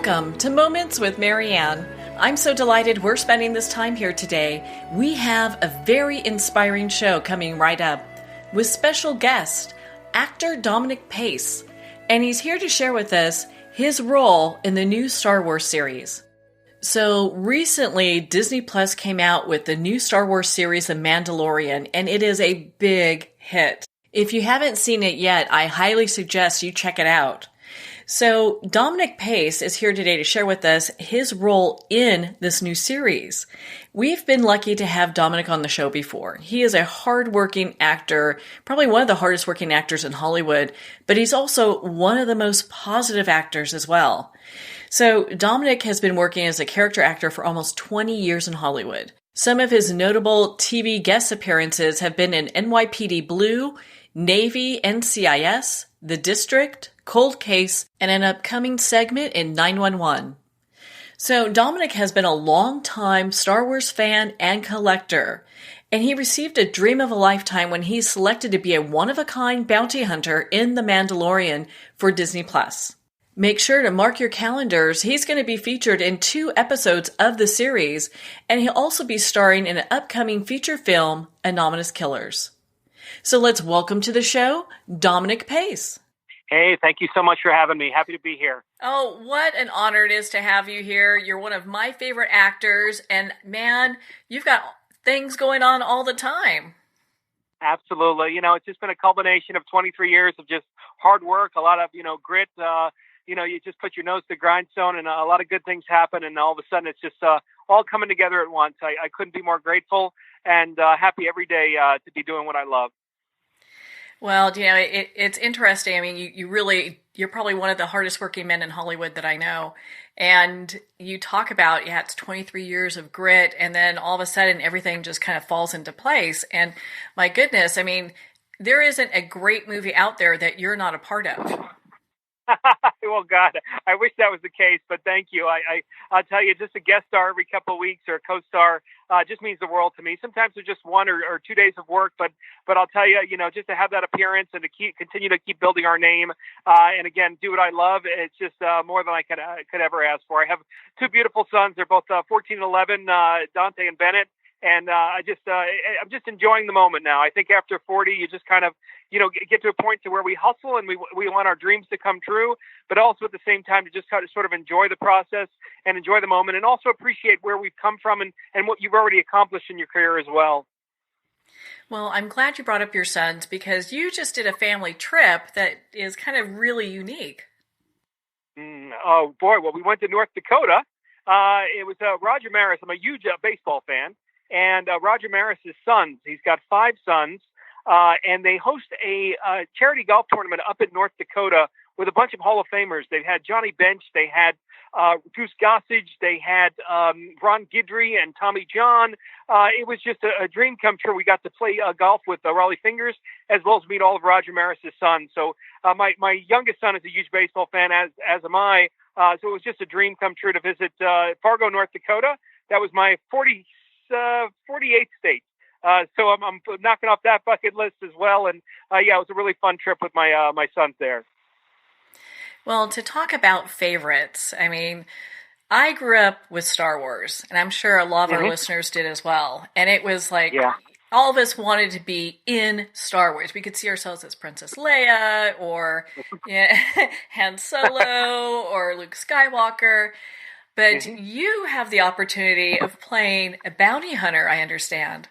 Welcome to Moments with Marianne. I'm so delighted we're spending this time here today. We have a very inspiring show coming right up with special guest, actor Dominic Pace, and he's here to share with us his role in the new Star Wars series. So recently, Disney Plus came out with the new Star Wars series, The Mandalorian, and it is a big hit. If you haven't seen it yet, I highly suggest you check it out. So Dominic Pace is here today to share with us his role in this new series. We've been lucky to have Dominic on the show before. He is a hardworking actor, probably one of the hardest working actors in Hollywood, but he's also one of the most positive actors as well. So Dominic has been working as a character actor for almost 20 years in Hollywood. Some of his notable TV guest appearances have been in NYPD Blue, Navy, NCIS, The District, Cold Case, and an upcoming segment in 911. So Dominic has been a long-time Star Wars fan and collector, and he received a dream of a lifetime when he's selected to be a one-of-a-kind bounty hunter in The Mandalorian for Disney Plus. Make sure to mark your calendars. He's going to be featured in 2 episodes of the series, and he'll also be starring in an upcoming feature film, Anonymous Killers. So let's welcome to the show, Dominic Pace. Hey, thank you so much for having me. Happy to be here. Oh, what an honor it is to have you here. You're one of my favorite actors, and man, you've got things going on all the time. Absolutely. It's just been a culmination of 23 years of just hard work, a lot of, grit. You just put your nose to the grindstone and a lot of good things happen, and all of a sudden it's just all coming together at once. I couldn't be more grateful and happy every day to be doing what I love. Well, it's interesting. I mean, you're probably one of the hardest working men in Hollywood that I know. And you talk about, it's 23 years of grit, and then all of a sudden everything just kind of falls into place. And my goodness, I mean, there isn't a great movie out there that you're not a part of. Well, God, I wish that was the case, but thank you. I'll tell you, just a guest star every couple of weeks or a co-star just means the world to me. Sometimes it's just 1 or 2 days of work, but I'll tell you, just to have that appearance and to continue to keep building our name, and again, do what I love, it's just more than I could ever ask for. I have 2 beautiful sons. They're both 14 and 11, Dante and Bennett. And I'm just enjoying the moment now. I think after 40, you just kind of, get to a point to where we hustle and we want our dreams to come true, but also at the same time to just kind of sort of enjoy the process and enjoy the moment and also appreciate where we've come from and what you've already accomplished in your career as well. Well, I'm glad you brought up your sons because you just did a family trip that is kind of really unique. Oh, boy. Well, we went to North Dakota. It was Roger Maris. I'm a huge baseball fan. And Roger Maris's sons, he's got 5 sons, and they host a charity golf tournament up in North Dakota with a bunch of Hall of Famers. They had Johnny Bench, they had Goose Gossage, they had Ron Guidry and Tommy John. It was just a dream come true. We got to play golf with Raleigh Fingers as well as meet all of Roger Maris's sons. So my youngest son is a huge baseball fan, as am I. So it was just a dream come true to visit Fargo, North Dakota. That was my 48th state. So I'm knocking off that bucket list as well. And it was a really fun trip with my sons there. Well, to talk about favorites, I mean, I grew up with Star Wars, and I'm sure a lot of our listeners did as well. And it was like, all of us wanted to be in Star Wars. We could see ourselves as Princess Leia or Han Solo or Luke Skywalker. But you have the opportunity of playing a bounty hunter, I understand.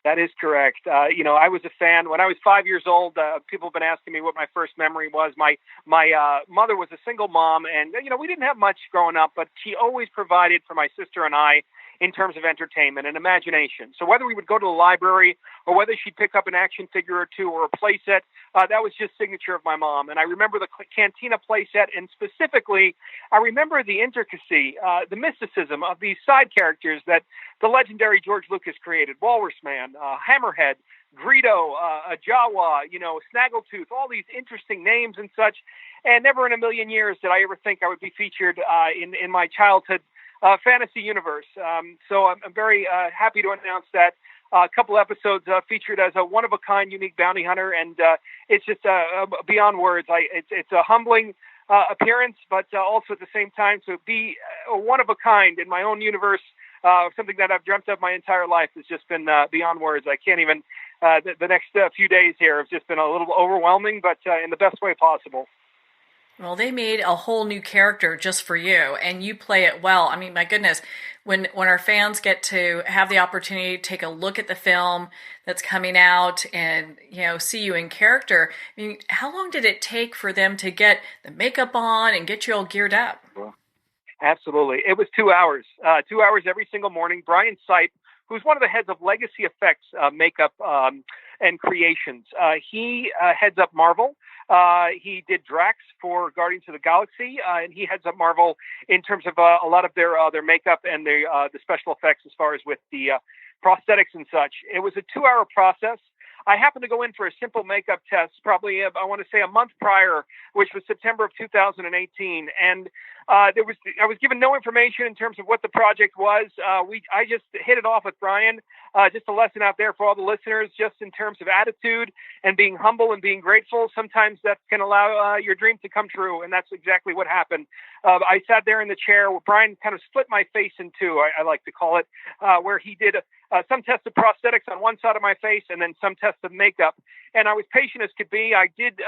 That is correct. I was a fan. When I was 5 years old, people have been asking me what my first memory was. My mother was a single mom, and, we didn't have much growing up, but she always provided for my sister and I in terms of entertainment and imagination. So whether we would go to the library or whether she'd pick up an action figure or 2 or a play set, that was just signature of my mom. And I remember the Cantina play set, and specifically, I remember the intricacy, the mysticism of these side characters that the legendary George Lucas created. Walrus Man, Hammerhead, Greedo, Jawa, Snaggletooth, all these interesting names and such. And never in a million years did I ever think I would be featured in my childhood fantasy universe. So I'm very happy to announce that a couple episodes featured as a one-of-a-kind unique bounty hunter, and it's just beyond words. It's a humbling appearance, but also at the same time to be one of a kind in my own universe. Something that I've dreamt of my entire life has just been beyond words. I can't even. The next few days here have just been a little overwhelming, but in the best way possible. Well, they made a whole new character just for you, and you play it well. I mean, my goodness, when our fans get to have the opportunity to take a look at the film that's coming out and, see you in character, I mean, how long did it take for them to get the makeup on and get you all geared up? Absolutely. It was 2 hours. 2 hours every single morning. Brian Sipe, who's one of the heads of Legacy Effects makeup and creations. He heads up Marvel. He did Drax for Guardians of the Galaxy, and he heads up Marvel in terms of a lot of their makeup and the special effects as far as with the prosthetics and such. It was a 2-hour process. I happened to go in for a simple makeup test, probably, I want to say a month prior, which was September of 2018. And I was given no information in terms of what the project was. I just hit it off with Brian. Just a lesson out there for all the listeners, just in terms of attitude and being humble and being grateful. Sometimes that can allow your dream to come true. And that's exactly what happened. I sat there in the chair where Brian kind of split my face in two, I like to call it, where he did some tests of prosthetics on one side of my face and then some tests of makeup. And I was patient as could be. I did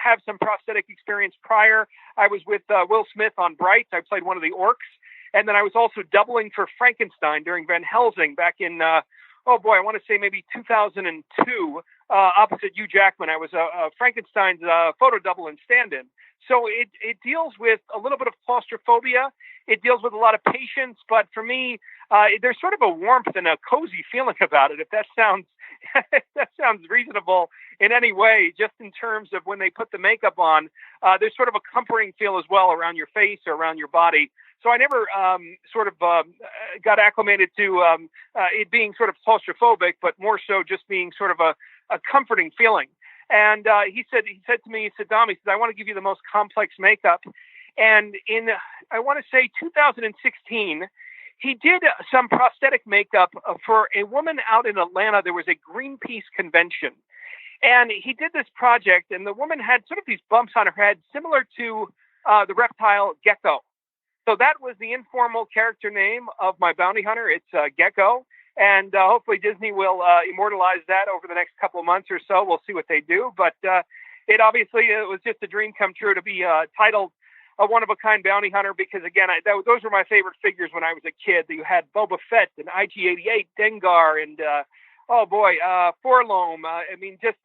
have some prosthetic experience prior. I was with Will Smith on Bright. I played one of the orcs. And then I was also doubling for Frankenstein during Van Helsing back in, I want to say maybe 2002, opposite Hugh Jackman. I was Frankenstein's photo double and stand-in. So it deals with a little bit of claustrophobia. It deals with a lot of patience, but for me, there's sort of a warmth and a cozy feeling about it. If that sounds reasonable in any way, just in terms of when they put the makeup on, there's sort of a comforting feel as well around your face or around your body. So I never got acclimated to it being sort of claustrophobic, but more so just being sort of a comforting feeling. And he said to me, Dom, I want to give you the most complex makeup. And in, I want to say 2016, he did some prosthetic makeup for a woman out in Atlanta. There was a Greenpeace convention. And he did this project, and the woman had sort of these bumps on her head, similar to the reptile gecko. So that was the informal character name of my bounty hunter. It's Gecko. And hopefully Disney will immortalize that over the next couple of months or so. We'll see what they do. But it was just a dream come true to be titled a one-of-a-kind bounty hunter because, again, those were my favorite figures when I was a kid. You had Boba Fett and IG-88, Dengar, and, Forlom. Just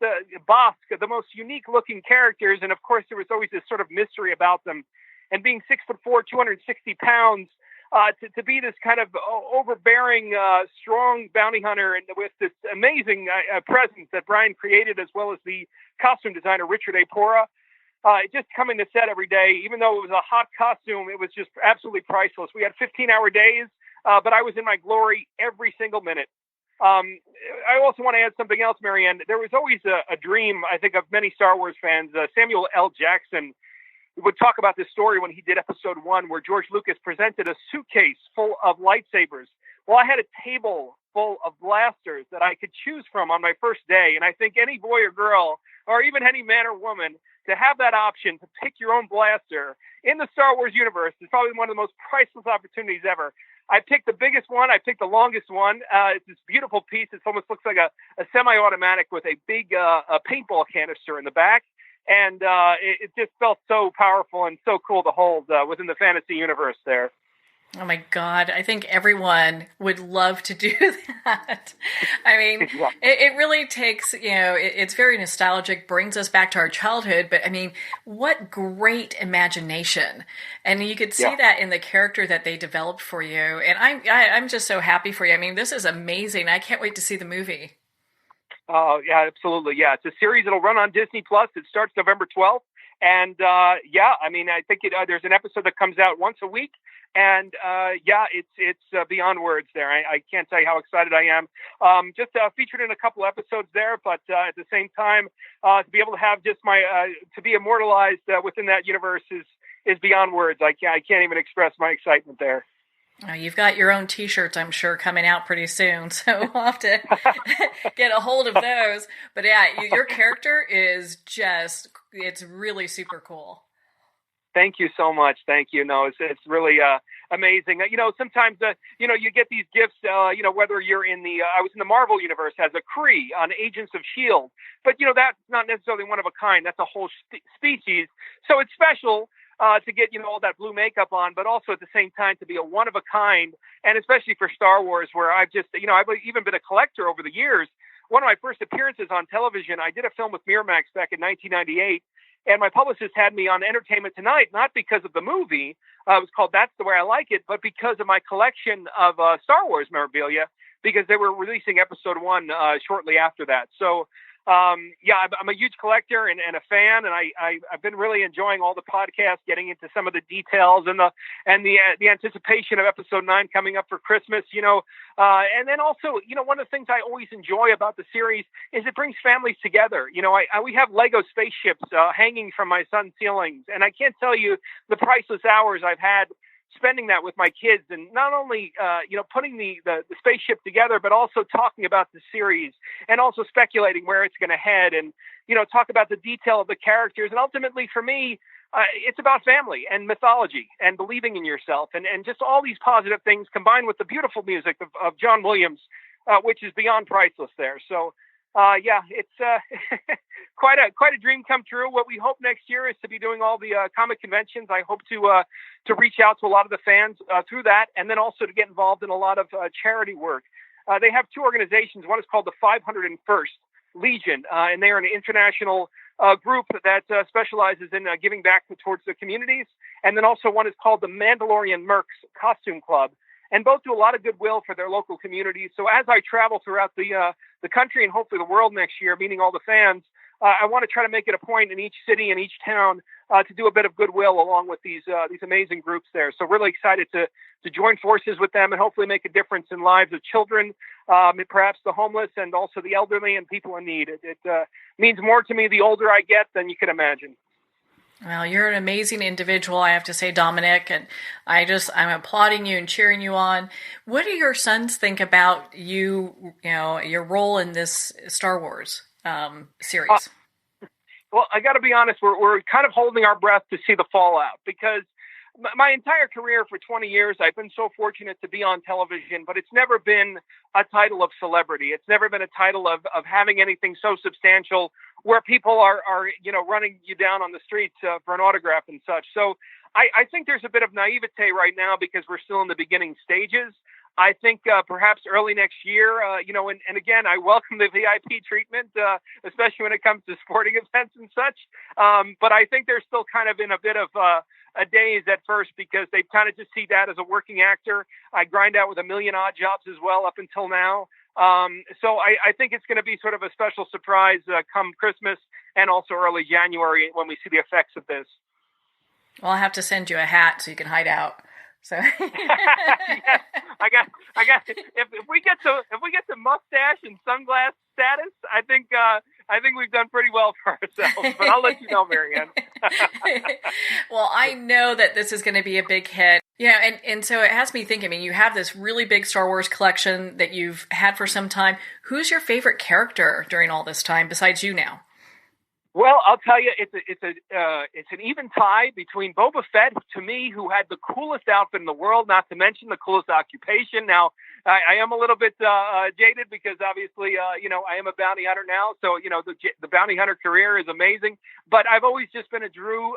Bosk, the most unique-looking characters. And, of course, there was always this sort of mystery about them. And being 6'4", 260 pounds, to be this kind of overbearing, strong bounty hunter, and with this amazing presence that Brian created, as well as the costume designer Richard A. Pora, just coming to set every day, even though it was a hot costume, it was just absolutely priceless. We had 15-hour days, but I was in my glory every single minute. I also want to add something else, Marianne. There was always a dream, I think, of many Star Wars fans. Samuel L. Jackson would talk about this story when he did episode 1, where George Lucas presented a suitcase full of lightsabers. Well, I had a table full of blasters that I could choose from on my first day. And I think any boy or girl, or even any man or woman, to have that option to pick your own blaster in the Star Wars universe is probably one of the most priceless opportunities ever. I picked the biggest one. I picked the longest one. It's this beautiful piece. It almost looks like a semi-automatic with a big paintball canister in the back. And it just felt so powerful and so cool to hold within the fantasy universe there. Oh my God, I think everyone would love to do that. I mean, it really takes, it's very nostalgic, brings us back to our childhood, but I mean, what great imagination. And you could see that in the character that they developed for you. And I'm just so happy for you. I mean, this is amazing. I can't wait to see the movie. Oh, yeah, absolutely. Yeah, it's a series that'll run on Disney Plus. It starts November 12th. And I think there's an episode that comes out once a week. And it's beyond words there. I can't tell you how excited I am. Just featured in a couple episodes there, but at the same time, to be able to have just to be immortalized within that universe is beyond words. I can't even express my excitement there. You've got your own T-shirts, I'm sure, coming out pretty soon, so we'll have to get a hold of those. But yeah, your character is it's really super cool. Thank you so much. Thank you. No, it's really amazing. Sometimes you get these gifts. Whether you're in I was in the Marvel universe as a Kree on Agents of Shield, but that's not necessarily one of a kind. That's a whole species. So it's special to get all that blue makeup on, but also at the same time to be a one of a kind, and especially for Star Wars, where I've just I've even been a collector over the years. One of my first appearances on television, I did a film with Miramax back in 1998. And my publicist had me on Entertainment Tonight, not because of the movie, it was called That's the Way I Like It, but because of my collection of Star Wars memorabilia, because they were releasing episode 1 shortly after that. So, I'm a huge collector and a fan, and I've been really enjoying all the podcasts, getting into some of the details and the anticipation of episode 9 coming up for Christmas, and then also, one of the things I always enjoy about the series is it brings families together. We have Lego spaceships hanging from my son's ceilings, and I can't tell you the priceless hours I've had spending that with my kids, and not only putting the spaceship together, but also talking about the series and also speculating where it's going to head, and talk about the detail of the characters. And ultimately for me, it's about family and mythology and believing in yourself, and just all these positive things combined with the beautiful music of John Williams, which is beyond priceless there. So it's quite a dream come true. What we hope next year is to be doing all the comic conventions. I hope to reach out to a lot of the fans through that, and then also to get involved in a lot of charity work. They have 2 organizations. One is called the 501st Legion, and they are an international group that specializes in giving back towards the communities. And then also one is called the Mandalorian Mercs Costume Club. And both do a lot of goodwill for their local communities. So as I travel throughout the country and hopefully the world next year, meeting all the fans, I want to try to make it a point in each city and each town to do a bit of goodwill along with these amazing groups there. So really excited to join forces with them and hopefully make a difference in lives of children, perhaps the homeless, and also the elderly and people in need. It means more to me the older I get than you can imagine. Well, you're an amazing individual, I have to say, Dominic, and I'm applauding you and cheering you on. What do your sons think about your role in this Star Wars series? Well, I got to be honest, we're kind of holding our breath to see the fallout, because my entire career for 20 years, I've been so fortunate to be on television, but it's never been a title of celebrity. It's never been a title of having anything so substantial where people are running you down on the streets for an autograph and such. So I think there's a bit of naivete right now because we're still in the beginning stages. I think perhaps early next year, and again, I welcome the VIP treatment, especially when it comes to sporting events and such. But I think they're still kind of in a bit of a daze at first because they kind of just see that as a working actor. I grind out with a million odd jobs as well up until now. So I think it's going to be sort of a special surprise come Christmas and also early January when we see the effects of this. Well, I'll have to send you a hat so you can hide out. So yes, I got. If we get to mustache and sunglass status, I think we've done pretty well for ourselves. But I'll let you know, Marianne. Well, I know that this is going to be a big hit. And so it has me thinking. I mean, you have this really big Star Wars collection that you've had for some time. Who's your favorite character during all this time besides you now? Well, I'll tell you, it's an even tie between Boba Fett, to me, who had the coolest outfit in the world, not to mention the coolest occupation. Now, I am a little bit jaded because obviously, I am a bounty hunter now. So, the bounty hunter career is amazing. But I've always just been a true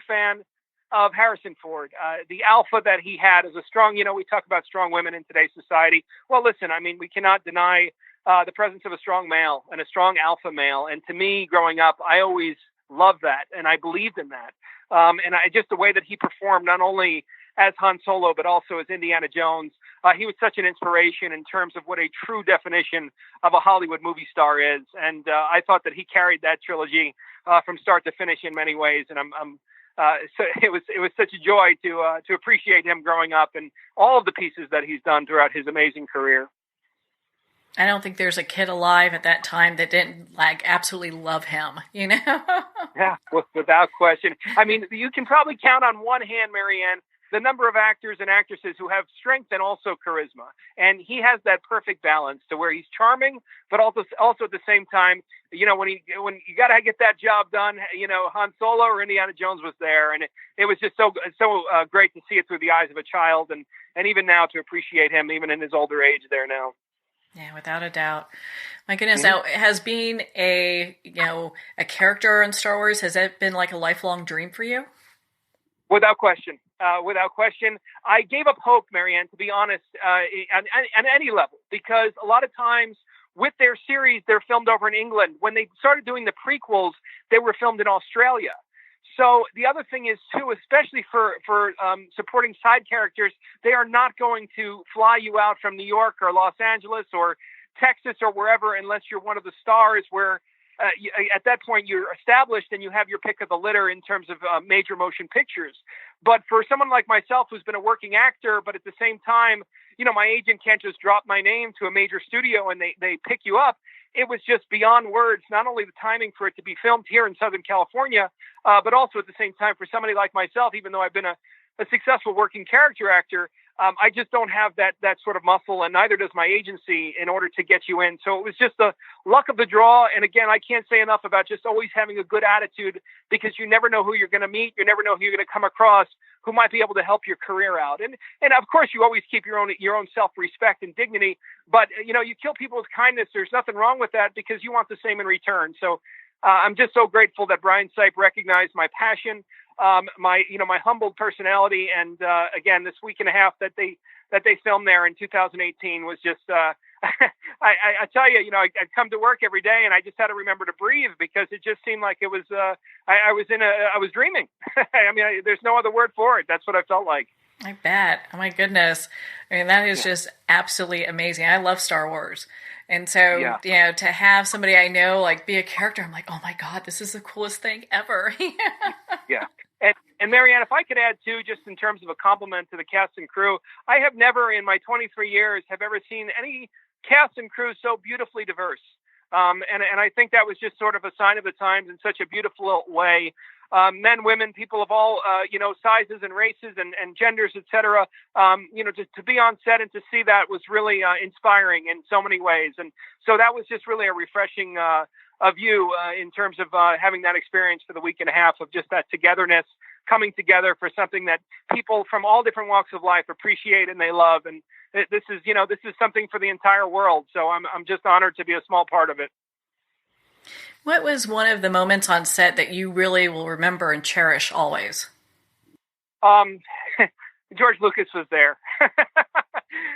fan of Harrison Ford, the alpha that he had as a strong, we talk about strong women in today's society. Well, listen, I mean, we cannot deny the presence of a strong male and a strong alpha male. And to me, growing up, I always loved that. And I believed in that. And just the way that he performed, not only as Han Solo, but also as Indiana Jones, he was such an inspiration in terms of what a true definition of a Hollywood movie star is. And I thought that he carried that trilogy from start to finish in many ways. And so it was such a joy to appreciate him growing up and all of the pieces that he's done throughout his amazing career. I don't think there's a kid alive at that time that didn't absolutely love him, Yeah, without question. I mean, you can probably count on one hand, Marianne, the number of actors and actresses who have strength and also charisma. And he has that perfect balance to where he's charming, but also at the same time, when you got to get that job done, Han Solo or Indiana Jones was there. And it was just so great to see it through the eyes of a child. And even now to appreciate him, even in his older age there now. Yeah, without a doubt. My goodness. Now, has being a character in Star Wars, has that been like a lifelong dream for you? Without question. Without question. I gave up hope, Marianne, to be honest, on any level, because a lot of times with their series, they're filmed over in England. When they started doing the prequels, they were filmed in Australia. So the other thing is, too, especially for supporting side characters, they are not going to fly you out from New York or Los Angeles or Texas or wherever unless you're one of the stars where at that point you're established and you have your pick of the litter in terms of major motion pictures. But for someone like myself who's been a working actor, but at the same time, my agent can't just drop my name to a major studio and they pick you up. It was just beyond words, not only the timing for it to be filmed here in Southern California, but also at the same time for somebody like myself, even though I've been a successful working character actor, I just don't have that sort of muscle, and neither does my agency in order to get you in. So it was just the luck of the draw. And again, I can't say enough about just always having a good attitude, because you never know who you're going to meet. You never know who you're going to come across who might be able to help your career out. And of course, you always keep your own self-respect and dignity. But, you kill people with kindness. There's nothing wrong with that, because you want the same in return. So I'm just so grateful that Brian Sipe recognized my passion, my humbled personality, and again, this week and a half that they filmed there in 2018 was just I tell you, I'd come to work every day and I just had to remember to breathe, because it just seemed like it was I was dreaming. I mean, there's no other word for it. That's what I felt like. I bet. Oh my goodness. I mean, that is just absolutely amazing. I love Star Wars. And so, to have somebody I know like be a character, I'm like, oh my God, this is the coolest thing ever. Yeah. And Marianne, if I could add too, just in terms of a compliment to the cast and crew, I have never in my 23 years have ever seen any cast and crew so beautifully diverse. And I think that was just sort of a sign of the times in such a beautiful way. Men, women, people of all, sizes and races and genders, et cetera. To be on set and to see that was really inspiring in so many ways. And so that was just really a refreshing view in terms of having that experience for the week and a half of just that togetherness, coming together for something that people from all different walks of life appreciate and they love. And this is something for the entire world. So I'm just honored to be a small part of it. What was one of the moments on set that you really will remember and cherish always? George Lucas was there.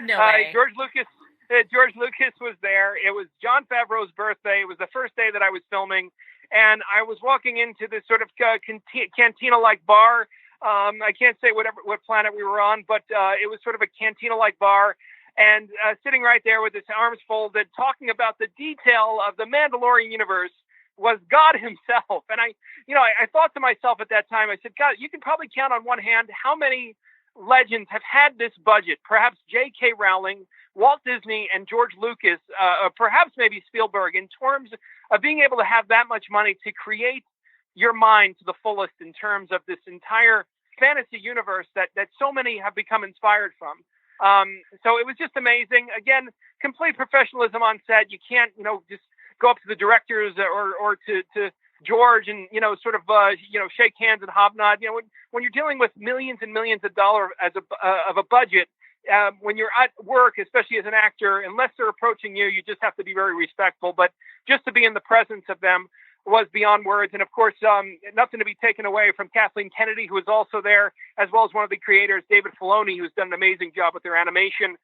No way. George Lucas was there. It was Jon Favreau's birthday. It was the first day that I was filming, and I was walking into this sort of cantina-like bar. I can't say what planet we were on, but it was sort of a cantina-like bar. And sitting right there with his arms folded, talking about the detail of the Mandalorian universe was God himself. And I thought to myself at that time, I said, God, you can probably count on one hand how many legends have had this budget. Perhaps J.K. Rowling, Walt Disney, and George Lucas, perhaps maybe Spielberg, in terms of being able to have that much money to create your mind to the fullest in terms of this entire fantasy universe that so many have become inspired from. So it was just amazing. Again, complete professionalism on set. You can't, just go up to the directors or to George and, shake hands and hobnod. When you're dealing with millions and millions of dollars of a budget, when you're at work, especially as an actor, unless they're approaching you, you just have to be very respectful. But just to be in the presence of them was beyond words. And of course, nothing to be taken away from Kathleen Kennedy, who was also there, as well as one of the creators, David Filoni, who's done an amazing job with their animation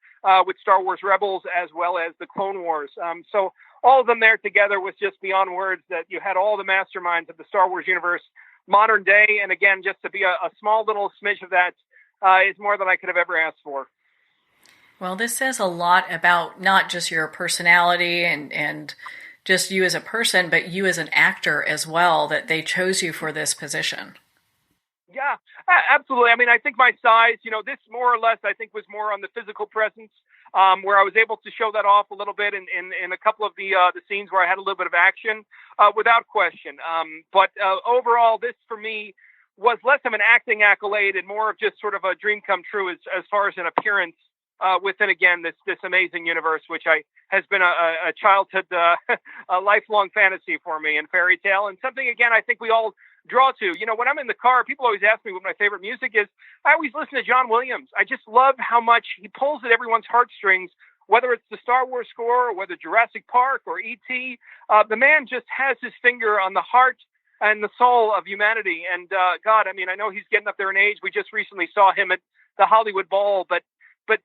with Star Wars Rebels, as well as the Clone Wars. So all of them there together was just beyond words, that you had all the masterminds of the Star Wars universe, modern day. And again, just to be a small little smidge of that is more than I could have ever asked for. Well, this says a lot about not just your personality and just you as a person, but you as an actor as well, that they chose you for this position. Yeah, absolutely. I mean, I think my size, this more or less, I think was more on the physical presence, where I was able to show that off a little bit in a couple of the scenes where I had a little bit of action, without question. But overall, this for me was less of an acting accolade and more of just sort of a dream come true as far as an appearance within, again, this amazing universe, which has been a childhood, a lifelong fantasy for me, and fairy tale, and something, again, I think we all draw to. When I'm in the car, people always ask me what my favorite music is. I always listen to John Williams. I just love how much he pulls at everyone's heartstrings, whether it's the Star Wars score or whether Jurassic Park or E.T. The man just has his finger on the heart and the soul of humanity. And God, I know he's getting up there in age. We just recently saw him at the Hollywood Bowl, but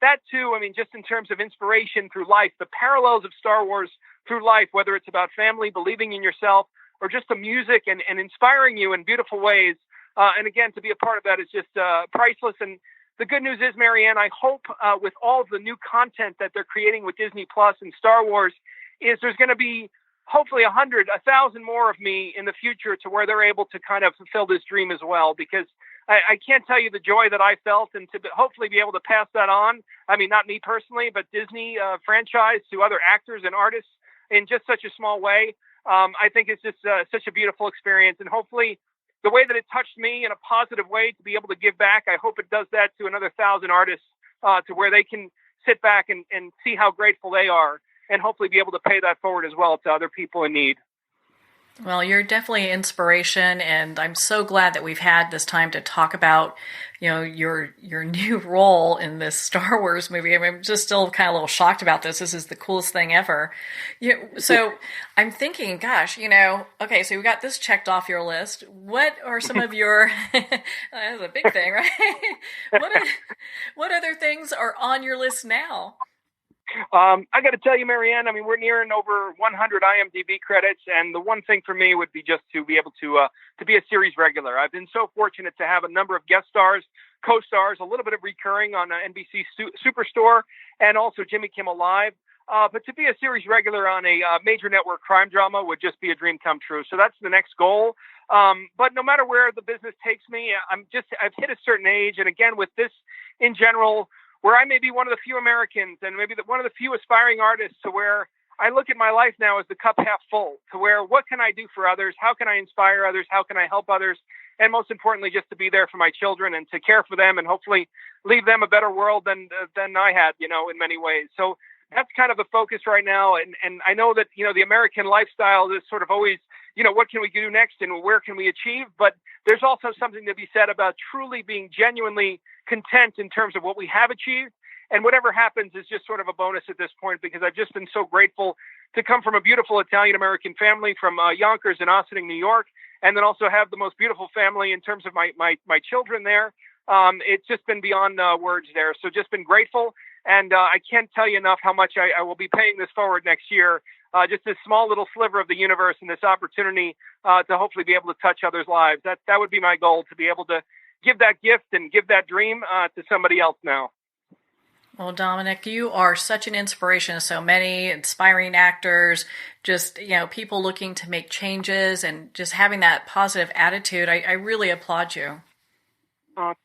that too, just in terms of inspiration through life, the parallels of Star Wars through life, whether it's about family, believing in yourself, or just the music and inspiring you in beautiful ways. And again, to be a part of that is just priceless. And the good news is, Marianne, I hope with all of the new content that they're creating with Disney Plus and Star Wars, is there's going to be hopefully 100, 1,000 more of me in the future to where they're able to kind of fulfill this dream as well. Because I can't tell you the joy that I felt, and to hopefully be able to pass that on. Not me personally, but Disney franchise to other actors and artists in just such a small way. I think it's just such a beautiful experience, and hopefully the way that it touched me in a positive way to be able to give back, I hope it does that to another 1,000 artists to where they can sit back and see how grateful they are, and hopefully be able to pay that forward as well to other people in need. Well, you're definitely an inspiration, and I'm so glad that we've had this time to talk about, your new role in this Star Wars movie. I'm just still kind of a little shocked about this. This is the coolest thing ever. So I'm thinking, gosh, okay, so we got this checked off your list. What are some of your, that's a big thing, right? What other things are on your list now? I got to tell you, Marianne, we're nearing over 100 IMDb credits, and the one thing for me would be just to be able to be a series regular. I've been so fortunate to have a number of guest stars, co-stars, a little bit of recurring on NBC Superstore, and also Jimmy Kimmel Live. But to be a series regular on a major network crime drama would just be a dream come true. So that's the next goal. But no matter where the business takes me, I've hit a certain age, and again, with this in general, where I may be one of the few Americans and maybe one of the few aspiring artists, to where I look at my life now as the cup half full, to where what can I do for others? How can I inspire others? How can I help others? And most importantly, just to be there for my children and to care for them and hopefully leave them a better world than I had, in many ways. So that's kind of the focus right now. And I know that, the American lifestyle is sort of always, what can we do next and where can we achieve? But there's also something to be said about truly being genuinely content in terms of what we have achieved. And whatever happens is just sort of a bonus at this point, because I've just been so grateful to come from a beautiful Italian-American family from Yonkers and Ossining, New York, and then also have the most beautiful family in terms of my children there. It's just been beyond words there. So just been grateful. And I can't tell you enough how much I will be paying this forward next year. Just this small little sliver of the universe and this opportunity to hopefully be able to touch others' lives. That would be my goal, to be able to give that gift and give that dream to somebody else now. Well, Dominic, you are such an inspiration to so many inspiring actors, just, people looking to make changes and just having that positive attitude. I really applaud you.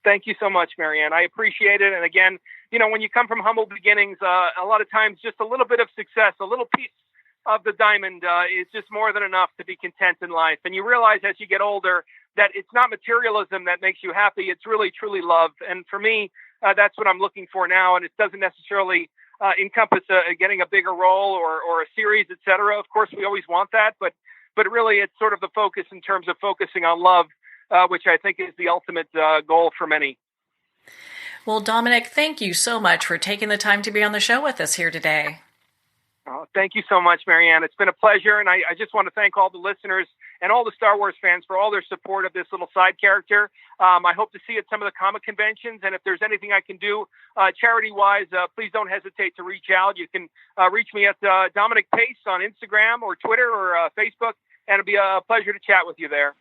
Thank you so much, Marianne. I appreciate it. And again, when you come from humble beginnings, a lot of times just a little bit of success, a little piece of the diamond is just more than enough to be content in life. And you realize as you get older that it's not materialism that makes you happy. It's really, truly love. And for me, that's what I'm looking for now. And it doesn't necessarily encompass getting a bigger role or a series, et cetera. Of course, we always want that. But really, it's sort of the focus in terms of focusing on love, which I think is the ultimate goal for many. Well, Dominic, thank you so much for taking the time to be on the show with us here today. Thank you so much, Marianne. It's been a pleasure, and I just want to thank all the listeners and all the Star Wars fans for all their support of this little side character. I hope to see you at some of the comic conventions, and if there's anything I can do charity-wise, please don't hesitate to reach out. You can reach me at Dominic Pace on Instagram or Twitter or Facebook, and it'll be a pleasure to chat with you there.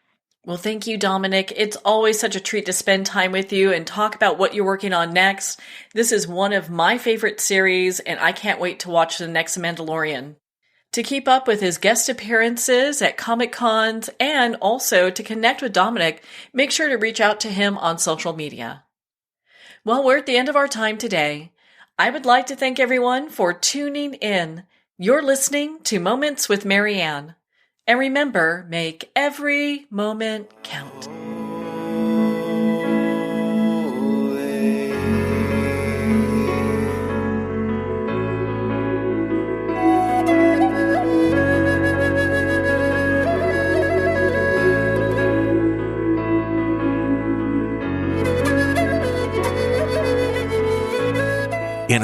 Well, thank you, Dominic. It's always such a treat to spend time with you and talk about what you're working on next. This is one of my favorite series, and I can't wait to watch the next Mandalorian. To keep up with his guest appearances at Comic-Cons and also to connect with Dominic, make sure to reach out to him on social media. Well, we're at the end of our time today. I would like to thank everyone for tuning in. You're listening to Moments with Marianne. And remember, make every moment count.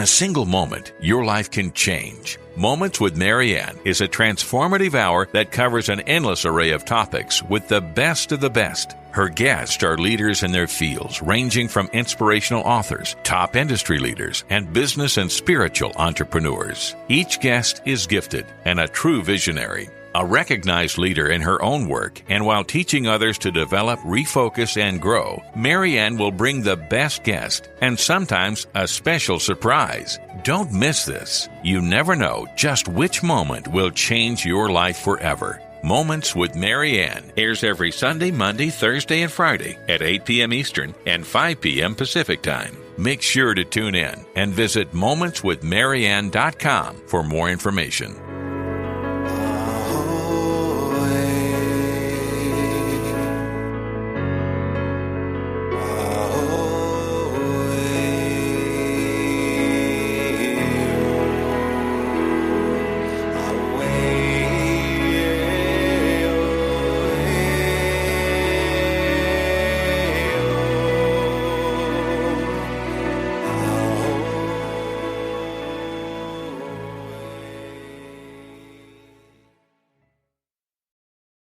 a single moment, your life can change. Moments with Marianne is a transformative hour that covers an endless array of topics with the best of the best. Her guests are leaders in their fields, ranging from inspirational authors, top industry leaders, and business and spiritual entrepreneurs. Each guest is gifted and a true visionary, a recognized leader in her own work, and while teaching others to develop, refocus, and grow, Marianne will bring the best guest and sometimes a special surprise. Don't miss this. You never know just which moment will change your life forever. Moments with Marianne airs every Sunday, Monday, Thursday, and Friday at 8 p.m. Eastern and 5 p.m. Pacific Time. Make sure to tune in and visit momentswithmarianne.com for more information.